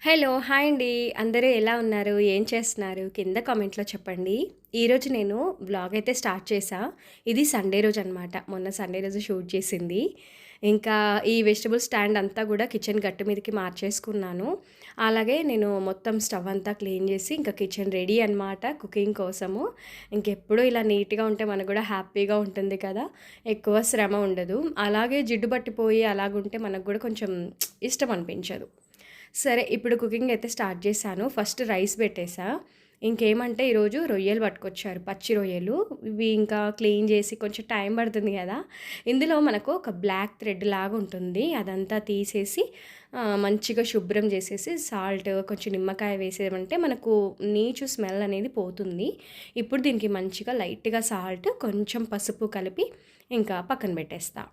Hello! Hi అండి. అందరూ ఎలా ఉన్నారు? ఏం చేస్తున్నారు? కింద కామెంట్‌లో చెప్పండి. ఈరోజు నేను వ్లాగ్ అయితే స్టార్ట్ చేశా. ఇది సండే రోజనమాట. మొన్న సండే రోజు షూట్ చేసింది. ఇంకా ఈ వెజిటబుల్ స్టాండ్ అంతా గూడా కిచెన్ గట్టు మీదకి మార్చేసుకున్నాను. అలాగే నేను మొత్తం స్టవ్ అంతా క్లీన్ చేసి ఇంకా కిచెన్ రెడీ అనమాట కుకింగ్ కోసము. ఇంకెప్పుడు ఇలా నీట్‌గా ఉంటే మనకు గూడా హ్యాపీగా ఉంటుంది కదా! ఎక్కువ శ్రమ ఉండదు. అలాగే జిడ్డు పట్టిపోయి అలాగుంటే మనకు గూడా కొంచెం ఇష్టం అనిపించదు. సరే ఇప్పుడు కుకింగ్ అయితే స్టార్ట్ చేశాను. ఫస్ట్ రైస్ పెట్టేసా. ఇంకేమంటే ఈరోజు రొయ్యలు పట్టుకొచ్చారు. పచ్చి రొయ్యలు. ఇవి ఇంకా క్లీన్ చేసి కొంచెం టైం పడుతుంది కదా! ఇందులో మనకు ఒక బ్లాక్ థ్రెడ్ లాగా ఉంటుంది. అదంతా తీసేసి మంచిగా శుభ్రం చేసేసి సాల్ట్ కొంచెం నిమ్మకాయ వేసామంటే మనకు నీచు స్మెల్ అనేది పోతుంది. ఇప్పుడు దీనికి మంచిగా లైట్‌గా సాల్ట్ కొంచెం పసుపు కలిపి ఇంకా పక్కన పెట్టేస్తా.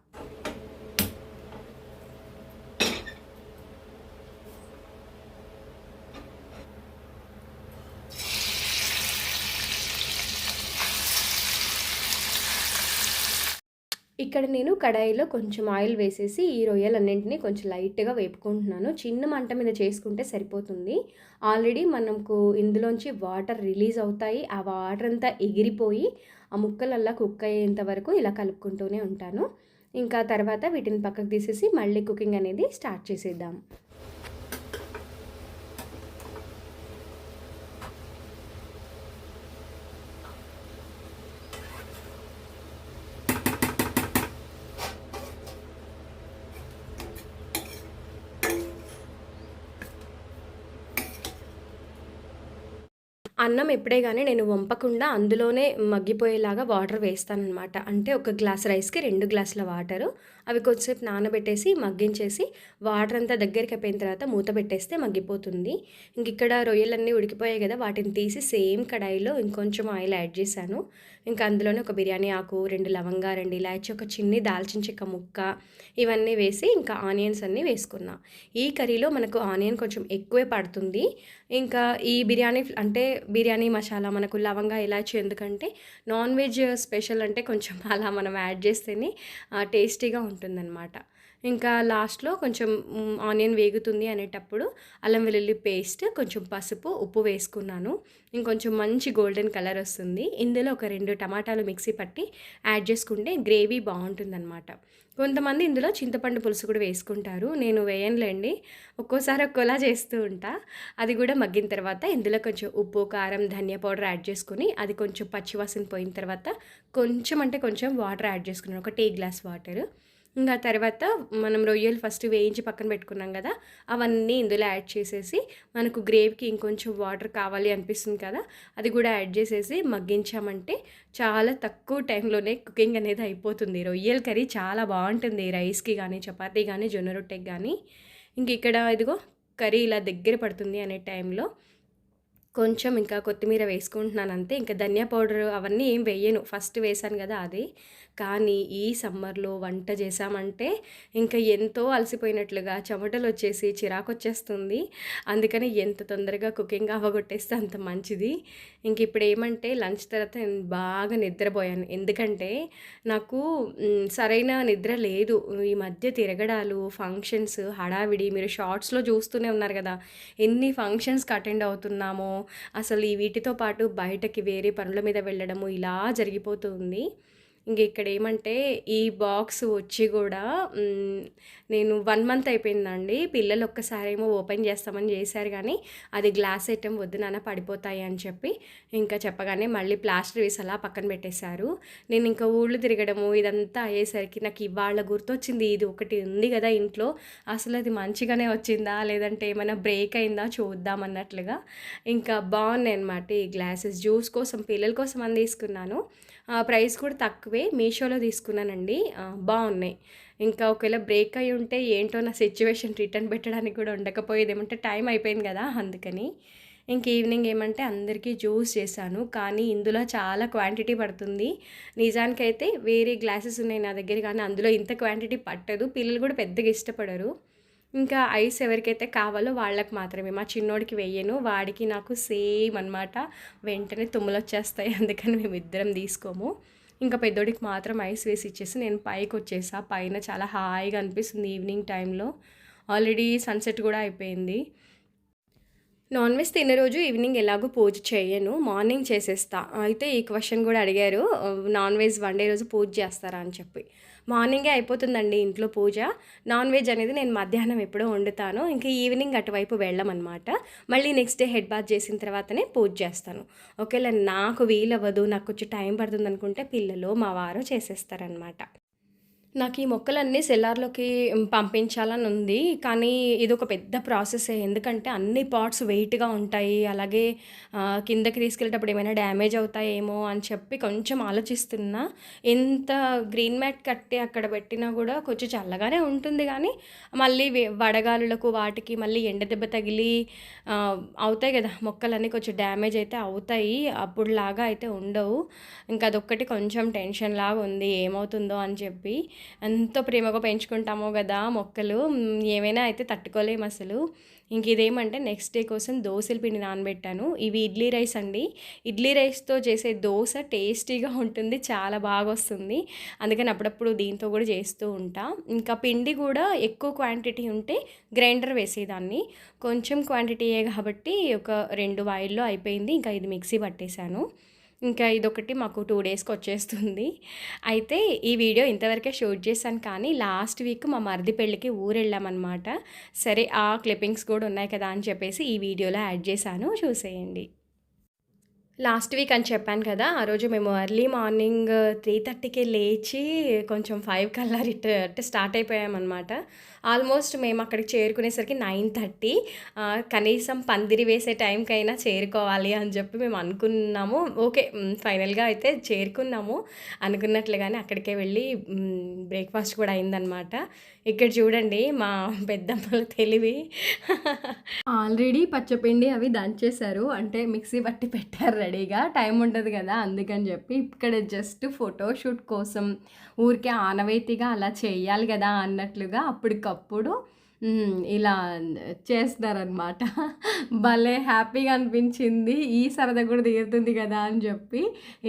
ఇక్కడ నేను కడాయిలో కొంచెం ఆయిల్ వేసేసి ఈ రొయ్యలన్నింటినీ కొంచెం లైట్‌గా వేపుకుంటున్నాను. చిన్న మంట మీద చేసుకుంటే సరిపోతుంది. ఆల్రెడీ మనకు ఇందులోంచి వాటర్ రిలీజ్ అవుతాయి. ఆ వాటర్ అంతా ఎగిరిపోయి ఆ ముక్కలల్లా కుక్ అయ్యేంత వరకు ఇలా కలుపుకుంటూనే ఉంటాను. ఇంకా తర్వాత వీటిని పక్కకు తీసేసి మళ్ళీ కుకింగ్ అనేది స్టార్ట్ చేసేద్దాం. అన్నం ఎప్పుడే గాని నేను వంపకుండా అందులోనే మగ్గిపోయేలాగా వాటర్ వేస్తాననమాట. అంటే ఒక గ్లాస్ రైస్‌కి 2 గ్లాసుల వాటరు. అవి కొద్దిసేపు నానబెట్టేసి, మగ్గించేసి, వాటర్ అంతా దగ్గరికి అయిపోయిన తర్వాత మూత పెట్టేస్తే మగ్గిపోతుంది. ఇంకిక్కడ రొయ్యలన్నీ ఉడికిపోయాయి గదా! వాటిని తీసి సేమ్ కడాయిలో ఇంకొంచెం ఆయిల్ యాడ్ చేశాను. ఇంకా అందులోనే ఒక బిర్యానీ ఆకు, 2 లవంగా, 2 ఇలాచి, ఒక చిన్ని దాల్చిన చెక్క ముక్క ఇవన్నీ వేసి ఇంకా ఆనియన్స్ అన్నీ వేసుకున్నా. ఈ కర్రీలో మనకు ఆనియన్ కొంచెం ఎక్కువే పడుతుంది. ఇంకా ఈ బిర్యానీ అంటే బిర్యానీ మసాలా మనకు లవంగా, ఇలాచి ఎందుకంటే నాన్ వెజ్ స్పెషల్ అంటే కొంచెం అలా మనం యాడ్ చేస్తేనే టేస్టీగా ఉంటుందన్నమాట. ఇంకా లాస్ట్‌లో కొంచెం ఆనియన్ వేగుతుంది అనేటప్పుడు అల్లం వెల్లుల్లి పేస్ట్, కొంచెం పసుపు, ఉప్పు వేసుకున్నాను. ఇంకొంచెం మంచి గోల్డెన్ కలర్ వస్తుంది. ఇందులో ఒక 2 టమాటాలు మిక్సీ పట్టి యాడ్ చేసుకుంటే గ్రేవీ బావుంటుందన్నమాట. కొంతమంది ఇందులో చింతపండు పులుసు కూడా వేసుకుంటారు. నేను వేయనులేండి. ఒక్కోసారి ఒక్కోలా చేస్తూ ఉంటా. అది కూడా మగ్గిన తర్వాత ఇందులో కొంచెం ఉప్పు, కారం, ధనియా పౌడర్ యాడ్ చేసుకొని అది కొంచెం పచ్చివాసన పోయిన తర్వాత కొంచెం అంటే కొంచెం వాటర్ యాడ్ చేసుకున్నాను. ఒక టీ గ్లాస్ వాటరు. ఇంగా తర్వాత మనం రొయ్యలు ఫస్ట్ వేయించి పక్కన పెట్టుకున్నాం గదా! అవన్నీ ఇందులో యాడ్ చేసేసి మనకు గ్రేవీకి ఇంకొంచెం వాటర్ కావాలి అనిపిస్తుంది కదా! అది కూడా యాడ్ చేసేసి మగ్గించామంటే చాలా తక్కువ టైంలోనే కుకింగ్ అనేది అయిపోతుంది. రొయ్యల కర్రీ చాలా బావుంటుంది. రైస్‌కి గానీ, చపాతీ గానీ, జొన్న రొట్టెకి గానీ. ఇంకిక్కడ ఇదిగో కర్రీ ఇలా దగ్గర పడుతుంది అనే టైంలో కొంచెం ఇంకా కొత్తిమీర వేసుకుంటున్నాను అంతే. ఇంకా ధనియా పౌడర్ అవన్నీ ఏం వేయను. ఫస్ట్ వేశాను గదా! అది. కానీ ఈ సమ్మర్‌లో వంట చేశామంటే ఇంకా ఎంతో అలసిపోయినట్లుగా చెమటలొచ్చేసి చిరాకొచ్చేస్తుంది. అందుకని ఎంత తొందరగా కుకింగ్ అవ్వగొట్టేస్తే అంత మంచిది. ఇంక ఇప్పుడేమంటే లంచ్ తర్వాత నేను బాగా నిద్రపోయాను. ఎందుకంటే నాకు సరైన నిద్ర లేదు. ఈ మధ్య తిరగడాలు, ఫంక్షన్స్, హడావిడి మీరు షార్ట్స్‌లో చూస్తూనే ఉన్నారు గదా! ఎన్ని ఫంక్షన్స్‌కి అటెండ్ అవుతున్నామో అసలు ఈ వీటితో పాటు బయటకి వేరే పనుల మీద వెళ్ళడము ఇలా జరిగిపోతూ ఉంది. ఇంక ఇక్కడేమంటే ఈ బాక్స్ వచ్చి గూడా నేను 1 మంత్ అయిపోయిందండి. పిల్లలు ఒక్కసారేమో ఓపెన్ చేస్తామని చేశారు గానీ, అది గ్లాస్ ఐటెమ్ వద్దు నాన్న పడిపోతాయి అని చెప్పి, ఇంకా చెప్పగానే మళ్ళీ ప్లాస్టర్ వేసి అలా పక్కన పెట్టేశారు. నేనింక ఊళ్ళు తిరగడము ఇదంతా అయ్యేసరికి నాకు ఇవాళ గుర్తొచ్చింది. ఇది ఒకటి ఉంది గదా ఇంట్లో. అసలది మంచిగానే వచ్చిందా? లేదంటే ఏమైనా బ్రేక్ అయిందా చూద్దాం అన్నట్లుగా. ఇంకా బాగున్నాయన్నమాట ఈ గ్లాసెస్. జ్యూస్ కోసం పిల్లల కోసం అని తీసుకున్నాను. ప్రైస్ కూడా తక్కువే. మీషోలో తీసుకున్నానండి. బావున్నాయి. ఇంకా ఒకవేళ బ్రేక్ అయ్యి ఉంటే ఏంటో నా సిట్యుయేషన్ రిటర్న్ పెట్టడానికి కూడా ఉండకపోయేది. ఏమంటే టైం అయిపోయింది గదా! అందుకని. ఇంక ఈవినింగ్ ఏమంటే అందరికీ జ్యూస్ చేశాను. కానీ ఇందులో చాలా క్వాంటిటీ పడుతుంది. నిజానికైతే వేరే గ్లాసెస్ ఉన్నాయి నా దగ్గర కానీ అందులో ఇంత క్వాంటిటీ పట్టదు. పిల్లలు కూడా పెద్దగా ఇష్టపడరు. ఇంకా ఐస్ ఎవరికైతే కావాలో వాళ్ళకి మాత్రమే. మా చిన్నోడికి వెయ్యను. వాడికి నాకు సేమ్ అనమాట. వెంటనే తుమ్ములొచ్చేస్తాయి. అందుకని మేమిద్దరం తీసుకోము. ఇంకా పెద్దోడికి మాత్రం ఐస్ వేసి ఇచ్చేసి నేను పైకొచ్చేసా. పైన చాలా హాయిగా అనిపిస్తుంది ఈవినింగ్ టైంలో. ఆల్రెడీ సన్‌సెట్ కూడా అయిపోయింది. నాన్ వెజ్ తినే రోజు ఈవినింగ్ ఎలాగో పూజ చెయ్యను. మార్నింగ్ చేసేస్తా. అయితే ఈ క్వెషన్ గూడా అడిగారు. నాన్ వెజ్ వండే రోజు పూజ చేస్తారా అని చెప్పి. మార్నింగే అయిపోతుందండి ఇంట్లో పూజ. నాన్ వెజ్ అనేది నేను మధ్యాహ్నం ఎప్పుడో వండుతాను. ఇంక ఈవినింగ్ అటువైపు వెళ్ళమనమాట. మళ్ళీ నెక్స్ట్ డే హెడ్ బాత్ చేసిన తర్వాతనే పూజ చేస్తాను. ఒకేళ నాకు వీలవ్వదు, నాకు కొంచెం టైం పడుతుందనుకుంటే పిల్లలు, మా వారు చేసేస్తారనమాట. నాకు ఈ మొక్కలన్నీ సెల్లార్‌లోకి పంపించాలని ఉంది. కానీ ఇదొక పెద్ద ప్రాసెసే. ఎందుకంటే అన్ని పాట్స్ వెయిట్‌గా ఉంటాయి. అలాగే కిందకి తీసుకెళ్ళేటప్పుడు ఏమైనా డ్యామేజ్ అవుతాయేమో అని చెప్పి కొంచెం ఆలోచిస్తున్నా. ఎంత గ్రీన్ మ్యాట్ కట్టి అక్కడ పెట్టినా గూడా కొంచెం చల్లగానే ఉంటుంది గానీ, మళ్ళీ వడగాలులకు వాటికి మళ్ళీ ఎండ దెబ్బ తగిలి అవుతాయి గదా! మొక్కలన్నీ కొంచెం డ్యామేజ్ అయితే అవుతాయి. అప్పుడులాగా అయితే ఉండవు. ఇంకా అదొక్కటి కొంచెం టెన్షన్‌లాగా ఉంది. ఏమవుతుందో అని చెప్పి. ఎంతో ప్రేమగా పెంచుకుంటామో గదా మొక్కలు. ఏమైనా అయితే తట్టుకోలేమసలు. ఇంక ఇదేమంటే నెక్స్ట్ డే కోసం దోసల పిండి నానబెట్టాను. ఇవి ఇడ్లీ రైస్ అండి. ఇడ్లీ రైస్‌తో చేసే దోస టేస్టీగా ఉంటుంది. చాలా బాగొస్తుంది. అందుకని అప్పుడప్పుడు దీంతో గూడా చేస్తూ ఉంటా. ఇంకా పిండి గూడా ఎక్కువ క్వాంటిటీ ఉంటే గ్రైండర్ వేసేదాన్ని. కొంచెం క్వాంటిటీయే కాబట్టి ఒక 2 వాయిల్లో అయిపోయింది. ఇంకా ఇది మిక్సీ పట్టేశాను. ఇంకా ఇదొకటి మాకు 2 డేస్‌కి వచ్చేస్తుంది. అయితే ఈ వీడియో ఇంతవరకే షూట్ చేశాను కానీ లాస్ట్ వీక్ మా మరిది పెళ్ళికి ఊరెళ్ళామనమాట. సరే ఆ క్లిప్పింగ్స్ కూడా ఉన్నాయి కదా అని చెప్పేసి ఈ వీడియోలో యాడ్ చేశాను. చూసేయండి. లాస్ట్ వీక్ అని చెప్పాను కదా! ఆ రోజు మేము ఎర్లీ మార్నింగ్ 3:30కే లేచి కొంచెం 5 కల్లా అంటే స్టార్ట్ అయిపోయామనమాట. ఆల్మోస్ట్ మేము అక్కడికి చేరుకునేసరికి 9:30. కనీసం పందిరి వేసే టైంకైనా చేరుకోవాలి అని చెప్పి మేము అనుకున్నాము. ఓకే. ఫైనల్‌గా అయితే చేరుకున్నాము. అనుకున్నట్లుగానే అక్కడికే వెళ్ళి బ్రేక్‌ఫాస్ట్ కూడా అయిందనమాట. ఇక్కడ చూడండి మా పెద్దమ్మల తెలివి. ఆల్రెడీ పచ్చపిండి అవి దంచేశారు. అంటే మిక్సీ పట్టి పెట్టారు రెడీగా. టైం ఉండదు కదా! అందుకని చెప్పి ఇక్కడ జస్ట్ ఫోటోషూట్ కోసం ఊరికే ఆనవాయితీగా అలా చేయాలి కదా! అన్నట్లుగా అప్పటికప్పుడు ఇలా చేస్తున్నారనమాట. భలే హ్యాపీగా అనిపించింది. ఈ సరదా కూడా తీరుతుంది కదా! అని చెప్పి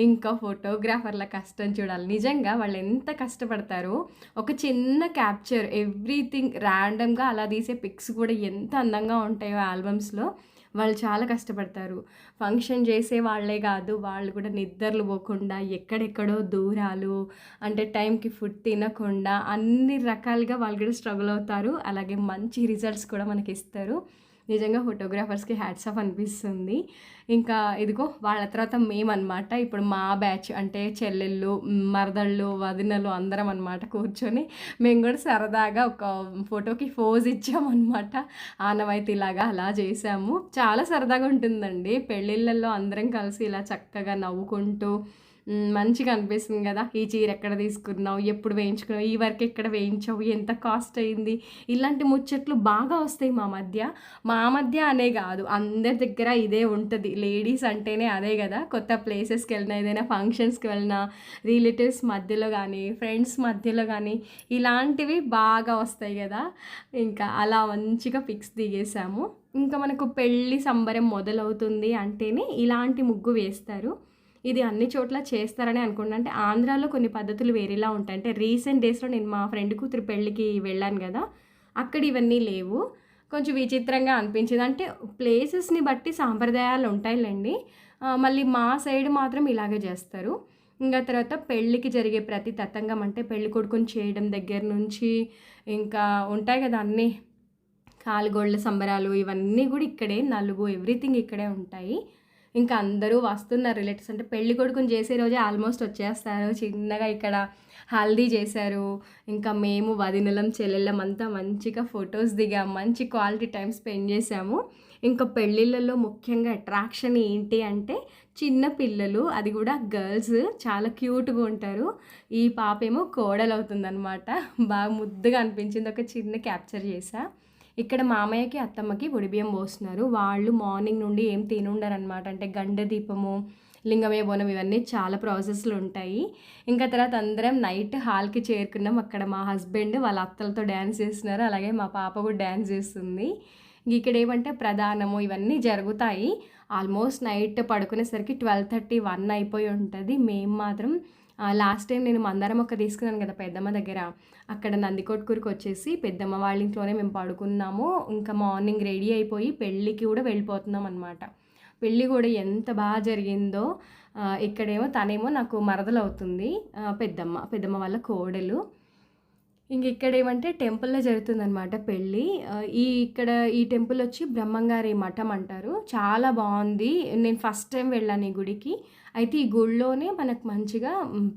ఇంకా ఫోటోగ్రాఫర్ల కష్టం చూడాలి. నిజంగా వాళ్ళు ఎంత కష్టపడతారో ఒక చిన్న క్యాప్చర్ ఎవ్రీథింగ్ ర్యాండమ్‌గా అలా తీసే పిక్స్ కూడా ఎంత అందంగా ఉంటాయో ఆల్బమ్స్‌లో. వాళ్ళు చాలా కష్టపడతారు. ఫంక్షన్ చేసే వాళ్ళే కాదు, వాళ్ళు కూడా నిద్రలు పోకుండా ఎక్కడెక్కడో దూరాలు అంటే టైంకి ఫుడ్ తినకుండా అన్ని రకాలుగా వాళ్ళు కూడా స్ట్రగుల్ అవుతారు. అలాగే మంచి రిజల్ట్స్ కూడా మనకిస్తారు. నిజంగా ఫోటోగ్రాఫర్స్‌కి హ్యాట్స్ ఆఫ్ అనిపిస్తుంది. ఇంకా ఇదిగో వాళ్ళ తర్వాత మేమనమాట. ఇప్పుడు మా బ్యాచ్ అంటే చెల్లెళ్ళు, మరదళ్ళు, వదినలు అందరం అనమాట కూర్చొని మేము కూడా సరదాగా ఒక ఫోటోకి పోజ్ ఇచ్చామనమాట. ఆనవాయితీలాగా అలా చేసాము. చాలా సరదాగా ఉంటుందండి. పెళ్ళిళ్ళల్లో అందరం కలిసి ఇలా చక్కగా నవ్వుకుంటూ మంచిగా అనిపిస్తుంది కదా! ఈ చీర ఎక్కడ తీసుకున్నావు? ఎప్పుడు వేయించుకున్నావు? ఈ వర్క్ ఎక్కడ వేయించావు? ఎంత కాస్ట్ అయింది? ఇలాంటి ముచ్చట్లు బాగా వస్తాయి మా మధ్య. మా మధ్య అనే కాదు, అందరి దగ్గర ఇదే ఉంటది. లేడీస్ అంటేనే అదే కదా! కొత్త ప్లేసెస్‌కి వెళ్ళినా, ఏదైనా ఫంక్షన్స్‌కి వెళ్ళినా, రిలేటివ్స్ మధ్యలో గానీ, ఫ్రెండ్స్ మధ్యలో గానీ, ఇలాంటివి బాగా వస్తాయి కదా! ఇంకా అలా మంచిగా పిక్స్ దిగేసాము. ఇంకా మనకు పెళ్లి సంబరం మొదలవుతుంది అంటేనే ఇలాంటి ముగ్గు వేస్తారు. ఇది అన్ని చోట్ల చేస్తారని అనుకుంటున్నా. అంటే ఆంధ్రాలో కొన్ని పద్ధతులు వేరేలా ఉంటాయి. అంటే రీసెంట్ డేస్‌లో నేను మా ఫ్రెండ్ కూతురు పెళ్ళికి వెళ్ళాను గదా! అక్కడ ఇవన్నీ లేవు. కొంచెం విచిత్రంగా అనిపించింది. అంటే ప్లేసెస్‌ని బట్టి సాంప్రదాయాలు ఉంటాయిలెండి. మళ్ళీ మా సైడ్ మాత్రం ఇలాగే జేస్తారు. ఇంగా తర్వాత పెళ్ళికి జరిగే ప్రతి తతంగం అంటే పెళ్ళికొడుకుని చేయడం దగ్గర నుంచి ఇంకా ఉంటాయి గదా! అన్నీ కాలుగోళ్ళ సంబరాలు ఇవన్నీ గూడా ఇక్కడే. నలుగు ఎవ్రీథింగ్ ఇక్కడే ఉంటాయి. ఇంకా అందరూ వస్తున్నారు రిలేటివ్స్. అంటే పెళ్ళికొడుకుని చేసే రోజే ఆల్మోస్ట్ వచ్చేస్తారు. చిన్నగా ఇక్కడ హల్దీ చేశారు. ఇంకా మేము వదినలం, చెల్లెళ్ళం అంతా మంచిగా ఫొటోస్ దిగాం. మంచి క్వాలిటీ టైమ్ స్పెండ్ చేశాము. ఇంకా పెళ్ళిళ్ళలో ముఖ్యంగా అట్రాక్షన్ ఏంటి అంటే చిన్న పిల్లలు, అది కూడా గర్ల్స్ చాలా క్యూట్‌గా ఉంటారు. ఈ పాపేమో కోడలవుతుందనమాట. బాగా ముద్దుగా అనిపించింది. ఒక చిన్న క్యాప్చర్ చేశా. ఇక్కడ మామయ్యకి, అత్తమ్మకి ఒడిబియ్యం పోస్తున్నారు. వాళ్ళు మార్నింగ్ నుండి ఏం తినుండరనమాట. అంటే గండ దీపము, లింగమే బోనం ఇవన్నీ చాలా ప్రాసెస్‌లు ఉంటాయి. ఇంకా తర్వాత అందరం నైట్ హాల్‌కి చేరుకున్నాం. అక్కడ మా హస్బెండ్ వాళ్ళ అత్తలతో డాన్స్ చేస్తున్నారు. అలాగే మా పాప కూడా డాన్స్ చేస్తుంది. ఇక్కడ ఏమంటే ప్రధానము ఇవన్నీ జరుగుతాయి. ఆల్మోస్ట్ నైట్ పడుకునేసరికి 12:30, 1 అయిపోయి ఉంటది. మేము మాత్రం లాస్ట్ టైం నేను మందారం మొక్క తీసుకున్నాను కదా పెద్దమ్మ దగ్గర, అక్కడ నందికొట్కూరుకి వచ్చేసి పెద్దమ్మ వాళ్ళ ఇంట్లోనే మేము పడుకున్నాము. ఇంకా మార్నింగ్ రెడీ అయిపోయి పెళ్ళికి కూడా వెళ్ళిపోతున్నాం అనమాట. పెళ్ళి కూడా ఎంత బాగా జరిగిందో. ఇక్కడేమో తనేమో నాకు మరదలవుతుంది, పెద్దమ్మ వాళ్ళ కోడలు. ఇక్కడేమంటే టెంపుల్‌లో జరుగుతుందనమాట పెళ్ళి. ఈ టెంపుల్ వచ్చి బ్రహ్మంగారి మఠం అంటారు. చాలా బావుంది. నేను ఫస్ట్ టైం వెళ్ళాను ఈ గుడికి. అయితే ఈ గుడిలోనే మనకు మంచిగా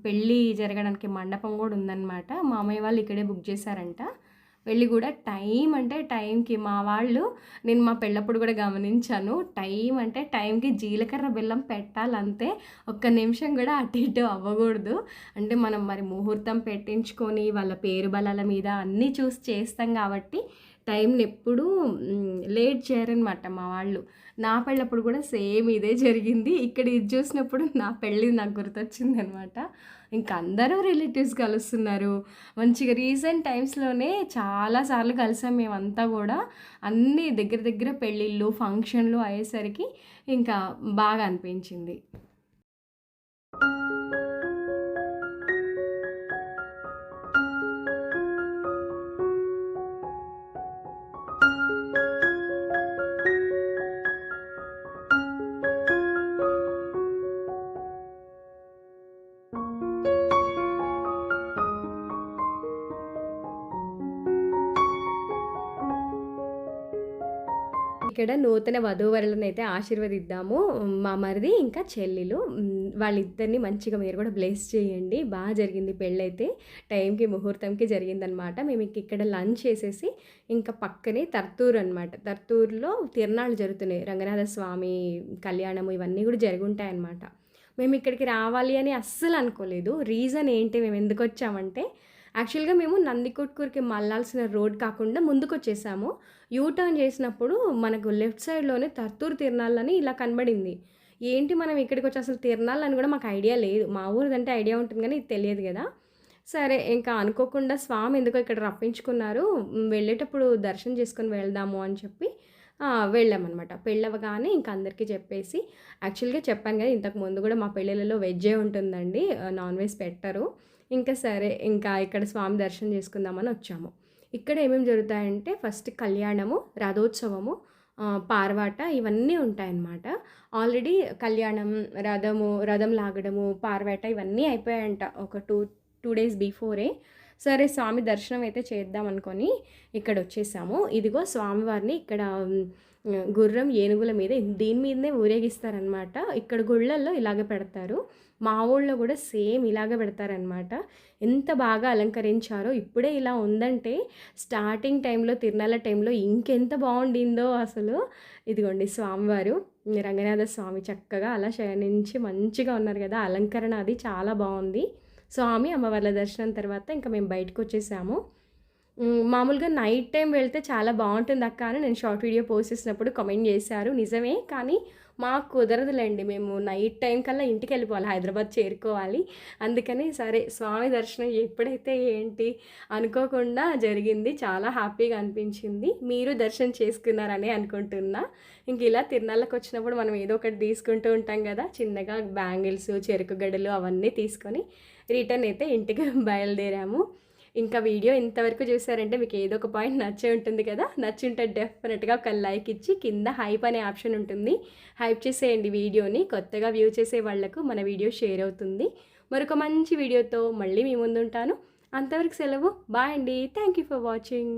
పెళ్ళి జరగడానికి మండపం గూడా ఉందనమాట. మామయ్య వాళ్ళు ఇక్కడే బుక్ చేశారంట. పెళ్ళి కూడా టైం అంటే టైంకి మా వాళ్ళు, నేను మా పెళ్ళప్పుడు కూడా గమనించాను, టైం అంటే టైంకి జీలకర్ర బెల్లం పెట్టాలంతే. ఒక్క నిమిషం కూడా అటు ఇటు అవ్వకూడదు. అంటే మనం మరి ముహూర్తం పెట్టించుకొని వాళ్ళ పేరు బలాల మీద అన్నీ చూసి చేస్తాం కాబట్టి టైంని ఎప్పుడూ లేట్ చేయరనమాట మా వాళ్ళు. నా పెళ్ళప్పుడు కూడా సేమ్ ఇదే జరిగింది. ఇక్కడ ఇది చూసినప్పుడు నా పెళ్ళి నాకు గుర్తొచ్చిందనమాట. ఇంక అందరూ రిలేటివ్స్ కలుస్తున్నారు. మంచిగా రీసెంట్ టైమ్స్‌లోనే చాలా సార్లు కలిసాం మేమంతా గూడా. అన్నీ దగ్గర దగ్గర పెళ్ళిళ్ళు, ఫంక్షన్‌లు అయ్యేసరికి ఇంకా బాగా అనిపించింది. ఇక్కడ నూతన వధూవరులనైతే ఆశీర్వదిద్దాము. మా మరిది ఇంకా చెల్లెలు. వాళ్ళిద్దరిని మంచిగా మీరు కూడా బ్లెస్ చేయండి. బాగా జరిగింది పెళ్ళైతే. టైంకి ముహూర్తంకి జరిగిందనమాట. మేము ఇక్కడ లంచ్ చేసేసి ఇంకా పక్కనే తర్తూరు అనమాట. తర్తూరులో తిరునాళ్ళు జరుగుతున్నాయి. రంగనాథ స్వామి కళ్యాణము ఇవన్నీ కూడా జరుగుంటాయన్నమాట. మేము ఇక్కడికి రావాలి అని అస్సలు అనుకోలేదు. రీజన్ ఏంటి, మేము ఎందుకొచ్చామంటే, యాక్చువల్‌గా మేము నందికొట్కూరుకి మళ్ళాల్సిన రోడ్ కాకుండా ముందుకొచ్చేసాము. టర్న్ చేసినప్పుడు మనకు లెఫ్ట్ సైడ్‌లోనే తర్తూరు తిరణాలని ఇలా కనబడింది. ఏంటి మనం ఇక్కడికొచ్చి అసలు తిరణాలని కూడా మాకు ఐడియా లేదు. మా ఊరిదంటే ఐడియా ఉంటుంది గానీ ఇది తెలియదు గదా! సరే ఇంకా అనుకోకుండా స్వామి ఎందుకో ఇక్కడ రప్పించుకున్నారు. వెళ్ళేటప్పుడు దర్శనం చేసుకొని వెళ్దాము అని చెప్పి వెళ్ళామనమాట. పెళ్ళవ్వగానే ఇంక అందరికీ చెప్పేసి, యాక్చువల్‌గా చెప్పాను కదా ఇంతకు ముందు కూడా మా పెళ్ళిళ్ళలో వెజ్జే ఉంటుందండి. నాన్ వెజ్ పెట్టరు. ఇంకా సరే ఇంకా ఇక్కడ స్వామి దర్శనం చేసుకుందామని వచ్చాము. ఇక్కడ ఏమేమి జరుగుతాయంటే ఫస్ట్ కళ్యాణము, రథోత్సవము, పార్వాట ఇవన్నీ ఉంటాయన్నమాట. ఆల్రెడీ కళ్యాణం, రథం లాగడము, పార్వాట ఇవన్నీ అయిపోయాయంట ఒక 2 డేస్ బిఫోరే. సరే స్వామి దర్శనం అయితే చేద్దాం అనుకొని ఇక్కడొచ్చేసాము. ఇదిగో స్వామివారిని ఇక్కడ గుర్రం, ఏనుగుల మీద దీని మీదనే ఊరేగిస్తారనమాట. ఇక్కడ గుళ్ళల్లో ఇలాగ పెడతారు. మా ఊళ్ళో కూడా సేమ్ ఇలాగ పెడతారనమాట. ఎంత బాగా అలంకరించారో. ఇప్పుడే ఇలా ఉందంటే స్టార్టింగ్ టైంలో, తిరునాళ్ళ టైంలో ఇంకెంత బాగుండిందో అసలు. ఇదిగోండి స్వామివారు, రంగనాథ స్వామి చక్కగా అలా శయనించి మంచిగా ఉన్నారు కదా. అలంకరణ అది చాలా బాగుంది. స్వామి అమ్మవార్ల దర్శనం తర్వాత ఇంకా మేము బయటకు వచ్చేసాము. మామూలుగా నైట్ టైం వెళ్తే చాలా బాగుంటుంది అక్క అని నేను షార్ట్ వీడియో పోస్ట్ చేసినప్పుడు కామెంట్ చేశారు. నిజమే, కానీ మాకు కుదరదులేండి. మేము నైట్ టైం కల్లా ఇంటికి వెళ్ళిపోవాలి, హైదరాబాద్ చేరుకోవాలి. అందుకని సరే స్వామి దర్శనం ఎప్పుడైతే ఏంటి అనుకోకుండా జరిగింది. చాలా హ్యాపీగా అనిపించింది. మీరు దర్శనం చేసుకున్నారని అనుకుంటున్నా. ఇంక ఇలా తిరునాళ్ళకి వచ్చినప్పుడు మనం ఏదో ఒకటి తీసుకుంటూ ఉంటాం కదా, చిన్నగా బ్యాంగిల్స్, చెరుకు గడలు అవన్నీ తీసుకొని రిటర్న్ అయితే ఇంటికి బయలుదేరాము. ఇంకా వీడియో ఇంతవరకు చూసారంటే మీకు ఏదో ఒక పాయింట్ నచ్చే ఉంటుంది కదా. నచ్చుంటే డెఫినెట్గా ఒక లైక్ ఇచ్చి కింద హైప్ అనే ఆప్షన్ ఉంటుంది, హైప్ చేసేయండి వీడియోని. కొత్తగా వ్యూ చేసే వాళ్లకు మన వీడియో షేర్ అవుతుంది. మరొక మంచి వీడియోతో మళ్ళీ మీ ముందు ఉంటాను. అంతవరకు సెలవు. బాయ్ అండి. Thank you for watching.